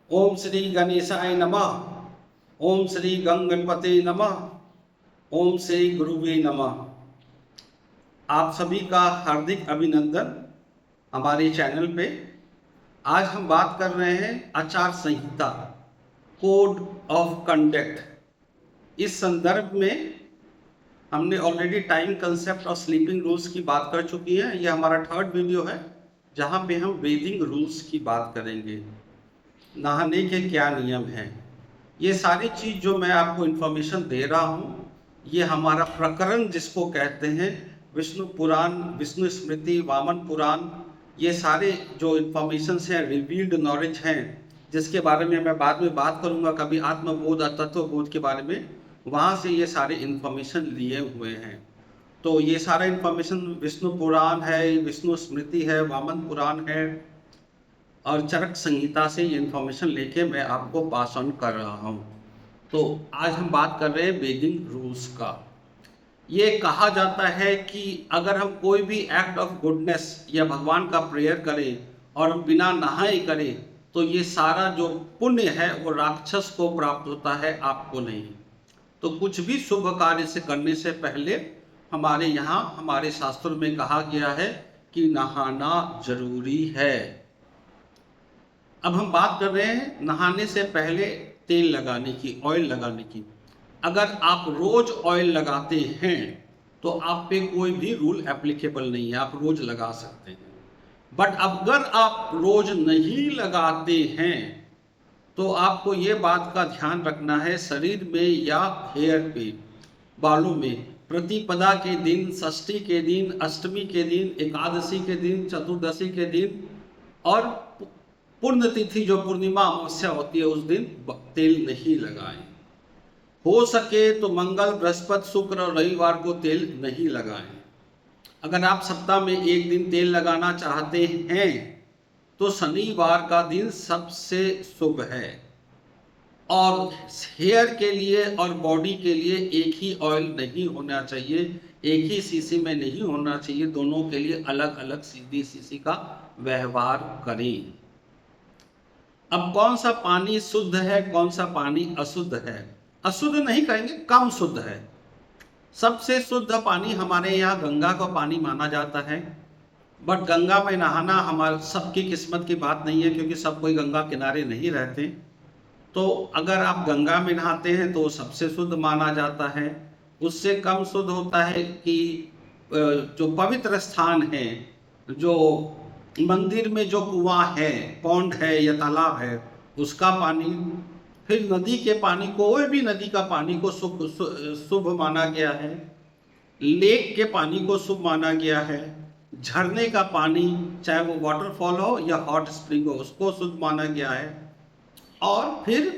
ओम श्री गणेशाय नमः। ओम श्री गंगणपते नमः। ओम श्री गुरुवे नमः। आप सभी का हार्दिक अभिनंदन हमारे चैनल पे। आज हम बात कर रहे हैं आचार संहिता, कोड ऑफ कंडक्ट। इस संदर्भ में हमने ऑलरेडी टाइम कंसेप्ट और स्लीपिंग रूल्स की बात कर चुकी है। यह हमारा थर्ड वीडियो है जहाँ पे हम बेदिंग रूल्स की बात करेंगे। नहाने के क्या नियम हैं, ये सारी चीज़ जो मैं आपको इन्फॉर्मेशन दे रहा हूँ, ये हमारा प्रकरण जिसको कहते हैं विष्णु पुराण, विष्णु स्मृति, वामन पुराण, ये सारे जो इन्फॉर्मेशंस हैं, रिवील्ड नॉलेज हैं, जिसके बारे में मैं बाद में बात करूँगा, कभी आत्मबोध और तत्वबोध के बारे में, वहाँ से ये सारे इन्फॉर्मेशन लिए हुए हैं। तो ये सारा इन्फॉर्मेशन विष्णु पुराण है, विष्णु स्मृति है, वामन पुराण है और चरक संहिता से ये इन्फॉर्मेशन लेके मैं आपको पास ऑन कर रहा हूँ। तो आज हम बात कर रहे हैं बेदिंग रूल्स का। ये कहा जाता है कि अगर हम कोई भी एक्ट ऑफ गुडनेस या भगवान का प्रेयर करें और हम बिना नहाए करें तो ये सारा जो पुण्य है वो राक्षस को प्राप्त होता है, आपको नहीं। तो कुछ भी शुभ कार्य से करने से पहले हमारे यहाँ हमारे शास्त्रों में कहा गया है कि नहाना जरूरी है। अब हम बात कर रहे हैं नहाने से पहले तेल लगाने की, ऑयल लगाने की। अगर आप रोज ऑयल लगाते हैं तो आप पे कोई भी रूल एप्लीकेबल नहीं है, आप रोज लगा सकते हैं। बट अगर आप रोज नहीं लगाते हैं तो आपको ये बात का ध्यान रखना है, शरीर में या हेयर पे, बालों में, प्रतिपदा के दिन, षष्ठी के दिन, अष्टमी के दिन, एकादशी के दिन, चतुर्दशी के दिन और पुण्यतिथि जो पूर्णिमा अमावस्या होती है उस दिन तेल नहीं लगाएं। हो सके तो मंगल, बृहस्पति, शुक्र और रविवार को तेल नहीं लगाएं। अगर आप सप्ताह में एक दिन तेल लगाना चाहते हैं तो शनिवार का दिन सबसे शुभ है। और हेयर के लिए और बॉडी के लिए एक ही ऑयल नहीं होना चाहिए, एक ही शीशी में नहीं होना चाहिए, दोनों के लिए अलग अलग सीधी शीशी का व्यवहार करें। अब कौन सा पानी शुद्ध है, कौन सा पानी अशुद्ध है? अशुद्ध नहीं कहेंगे, कम शुद्ध है। सबसे शुद्ध पानी हमारे यहाँ गंगा का पानी माना जाता है। बट गंगा में नहाना हमारे सबकी किस्मत की बात नहीं है, क्योंकि सब कोई गंगा किनारे नहीं रहते। तो अगर आप गंगा में नहाते हैं तो सबसे शुद्ध माना जाता है। उससे कम शुद्ध होता है कि जो पवित्र स्थान है, जो मंदिर में जो कुआं है, पौंड है या तालाब है, उसका पानी। फिर नदी के पानी, कोई भी नदी का पानी को शुभ माना गया है। लेक के पानी को शुभ माना गया है। झरने का पानी, चाहे वो वाटरफॉल हो या हॉट स्प्रिंग हो, उसको शुद्ध माना गया है। और फिर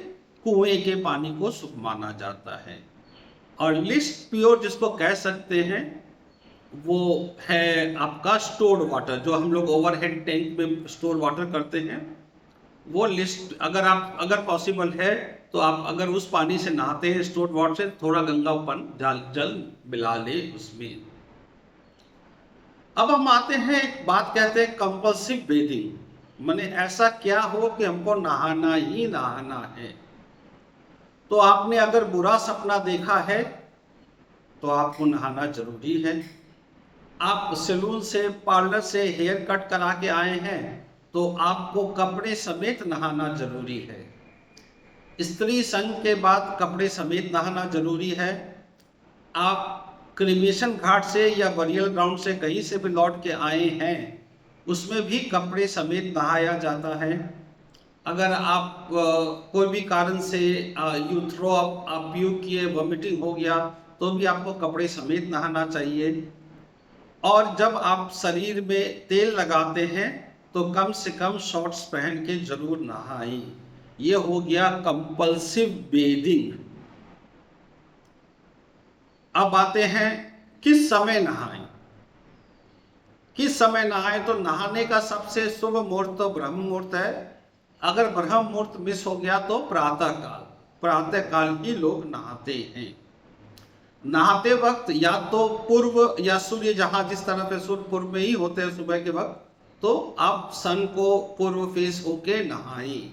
कुएं के पानी को शुभ माना जाता है। और लिस्ट प्योर जिसको कह सकते हैं वो है आपका स्टोर्ड वाटर, जो हम लोग ओवरहेड टैंक में स्टोर वाटर करते हैं। वो लिस्ट अगर पॉसिबल है तो आप अगर उस पानी से नहाते हैं स्टोर्ड वाटर से, थोड़ा गंगापन जल मिला ले उसमें। अब हम आते हैं, एक बात कहते हैं कंपल्सिव बेदिंग, माने ऐसा क्या हो कि हमको नहाना ही नहाना है। तो आपने अगर बुरा सपना देखा है तो आपको नहाना जरूरी है। आप सैलून से, पार्लर से हेयर कट करा के आए हैं तो आपको कपड़े समेत नहाना जरूरी है। स्त्री संग के बाद कपड़े समेत नहाना जरूरी है। आप क्रिमेशन घाट से या बरियल ग्राउंड से कहीं से भी लौट के आए हैं, उसमें भी कपड़े समेत नहाया जाता है। अगर आप कोई भी कारण से यू थ्रो अप, आप प्यूक किए, वॉमिटिंग हो गया, तो भी आपको कपड़े समेत नहाना चाहिए। और जब आप शरीर में तेल लगाते हैं तो कम से कम शॉर्ट्स पहन के जरूर नहाएं। ये हो गया कंपल्सिव बेदिंग। अब आते हैं किस समय नहाएं। किस समय नहाएं? तो नहाने का सबसे शुभ मुहूर्त तो ब्रह्म मुहूर्त है। अगर ब्रह्म मुहूर्त मिस हो गया तो प्रातः काल ही लोग नहाते हैं। नहाते वक्त या तो पूर्व या सूर्य, जहां जिस तरफ है सूर्य पूर्व में ही होते हैं सुबह के वक्त, तो आप सन को पूर्व फेस होके नहाएं।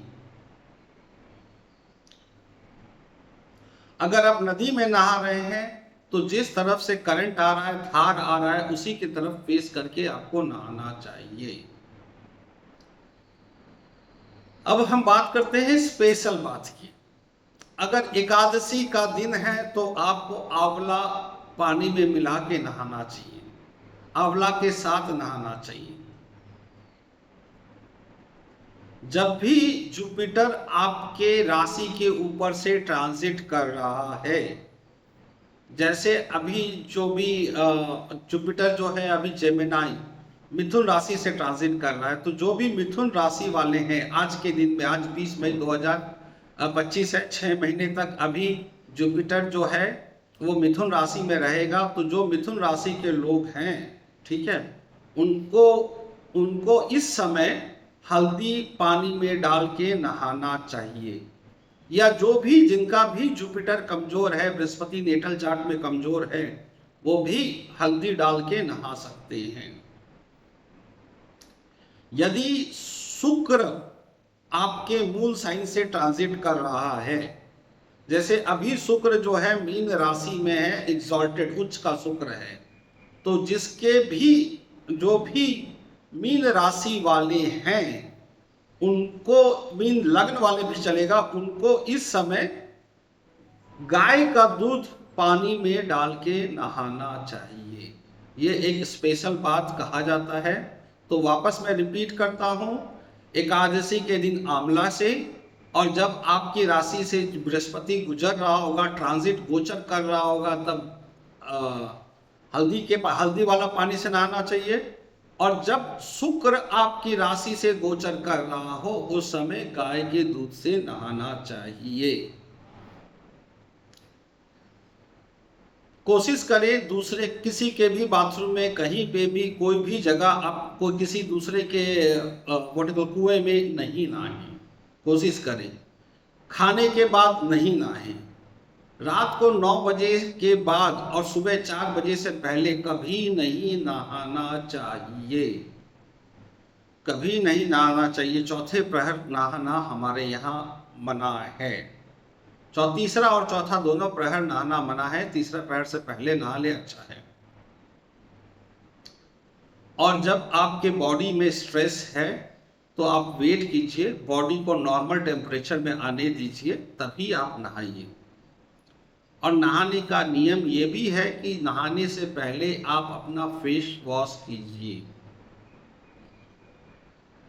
अगर आप नदी में नहा रहे हैं तो जिस तरफ से करंट आ रहा है, धार आ रहा है, उसी की तरफ फेस करके आपको नहाना चाहिए। अब हम बात करते हैं स्पेशल बात की। अगर एकादशी का दिन है तो आपको आंवला पानी में मिला के नहाना चाहिए, आंवला के साथ नहाना चाहिए। जब भी जुपिटर आपके राशि के ऊपर से ट्रांजिट कर रहा है, जैसे अभी जो भी जुपिटर जो है अभी जेमिनाई मिथुन राशि से ट्रांजिट कर रहा है, तो जो भी मिथुन राशि वाले हैं आज के दिन में, आज 20 मई 2025 है, 6 महीने तक अभी जुपिटर जो है वो मिथुन राशि में रहेगा। तो जो मिथुन राशि के लोग हैं, ठीक है, उनको उनको इस समय हल्दी पानी में डाल के नहाना चाहिए। या जो भी जिनका भी जुपिटर कमजोर है, बृहस्पति नेटल चार्ट में कमजोर है, वो भी हल्दी डाल के नहा सकते हैं। यदि शुक्र आपके मूल साइन से ट्रांजिट कर रहा है, जैसे अभी शुक्र जो है मीन राशि में है, एग्जॉल्टेड उच्च का शुक्र है, तो जिसके भी जो भी मीन राशि वाले हैं उनको, मीन लग्न वाले भी चलेगा, उनको इस समय गाय का दूध पानी में डाल के नहाना चाहिए। ये एक स्पेशल बात कहा जाता है। तो वापस मैं रिपीट करता हूं, एकादशी के दिन आंवला से, और जब आपकी राशि से बृहस्पति गुजर रहा होगा, ट्रांजिट गोचर कर रहा होगा, तब हल्दी वाला पानी से नहाना चाहिए। और जब शुक्र आपकी राशि से गोचर कर रहा हो, उस समय गाय के दूध से नहाना चाहिए। कोशिश करें दूसरे किसी के भी बाथरूम में, कहीं पे भी, कोई भी जगह आपको किसी दूसरे के कुएं में नहीं नहाएं। कोशिश करें खाने के बाद नहीं नहाएं, रात को 9 बजे के बाद और सुबह 4 बजे से पहले कभी नहीं नहाना चाहिए, कभी नहीं नहाना चाहिए। चौथे प्रहर नहाना हमारे यहाँ मना है। तीसरा और चौथा दोनों प्रहर नहाना मना है, तीसरा प्रहर से पहले नहा ले अच्छा है। और जब आपके बॉडी में स्ट्रेस है तो आप वेट कीजिए, बॉडी को नॉर्मल टेम्परेचर में आने दीजिए, तभी आप नहाइए। और नहाने का नियम ये भी है कि नहाने से पहले आप अपना फेस वॉश कीजिए।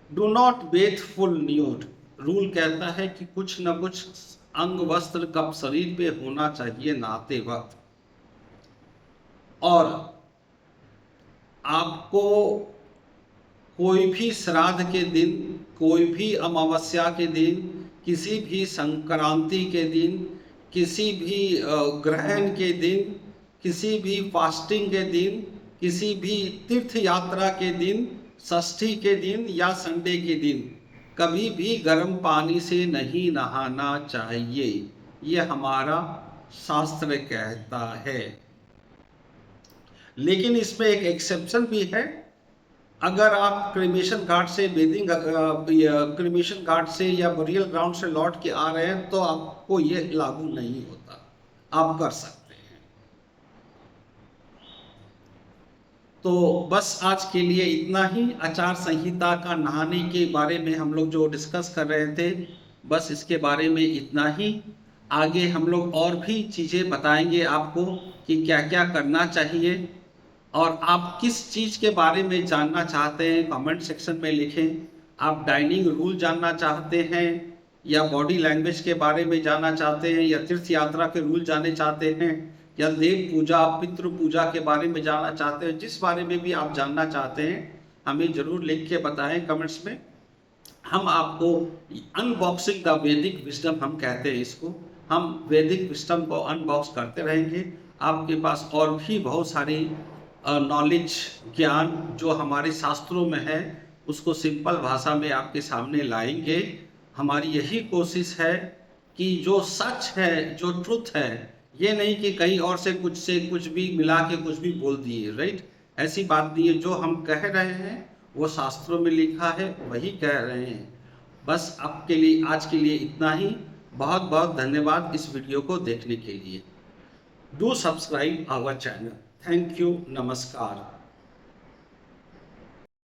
Do not Beth full nude. Rule कहता है कि कुछ न कुछ अंग वस्त्र कब शरीर पे होना चाहिए नहाते वक्त। और आपको कोई भी श्राद्ध के दिन, कोई भी अमावस्या के दिन, किसी भी संक्रांति के दिन, किसी भी ग्रहण के दिन, किसी भी फास्टिंग के दिन, किसी भी तीर्थ यात्रा के दिन, षष्ठी के दिन या संडे के दिन कभी भी गर्म पानी से नहीं नहाना चाहिए। ये हमारा शास्त्र कहता है। लेकिन इसमें एक एक्सेप्शन भी है। अगर आप क्रिमेशन घाट से क्रिमेशन घाट से या बरियल ग्राउंड से लौट के आ रहे हैं तो आपको ये लागू नहीं होता, आप कर सकते हैं। तो बस आज के लिए इतना ही। आचार संहिता का नहाने के बारे में हम लोग जो डिस्कस कर रहे थे, बस इसके बारे में इतना ही। आगे हम लोग और भी चीज़ें बताएंगे आपको कि क्या क्या करना चाहिए। और आप किस चीज़ के बारे में जानना चाहते हैं कमेंट सेक्शन में लिखें। आप डाइनिंग रूल जानना चाहते हैं, या बॉडी लैंग्वेज के बारे में जानना चाहते हैं, या तीर्थ यात्रा के रूल जानना चाहते हैं, या देव पूजा पितृ पूजा के बारे में जानना चाहते हैं, जिस बारे में भी आप जानना चाहते हैं हमें ज़रूर लिख के बताएं कमेंट्स में। हम आपको अनबॉक्सिंग द वैदिक विजडम हम कहते हैं इसको, हम वैदिक विजडम को अनबॉक्स करते रहेंगे। आपके पास और भी बहुत सारी नॉलेज, ज्ञान जो हमारे शास्त्रों में है उसको सिंपल भाषा में आपके सामने लाएंगे। हमारी यही कोशिश है कि जो सच है, जो ट्रुथ है, ये नहीं कि कहीं और से कुछ भी मिला के कुछ भी बोल दिए, राइट। ऐसी बात नहीं है। जो हम कह रहे हैं वो शास्त्रों में लिखा है, वही कह रहे हैं। बस आपके लिए आज के लिए इतना ही। बहुत बहुत धन्यवाद इस वीडियो को देखने के लिए। Do subscribe our channel. Thank you, नमस्कार।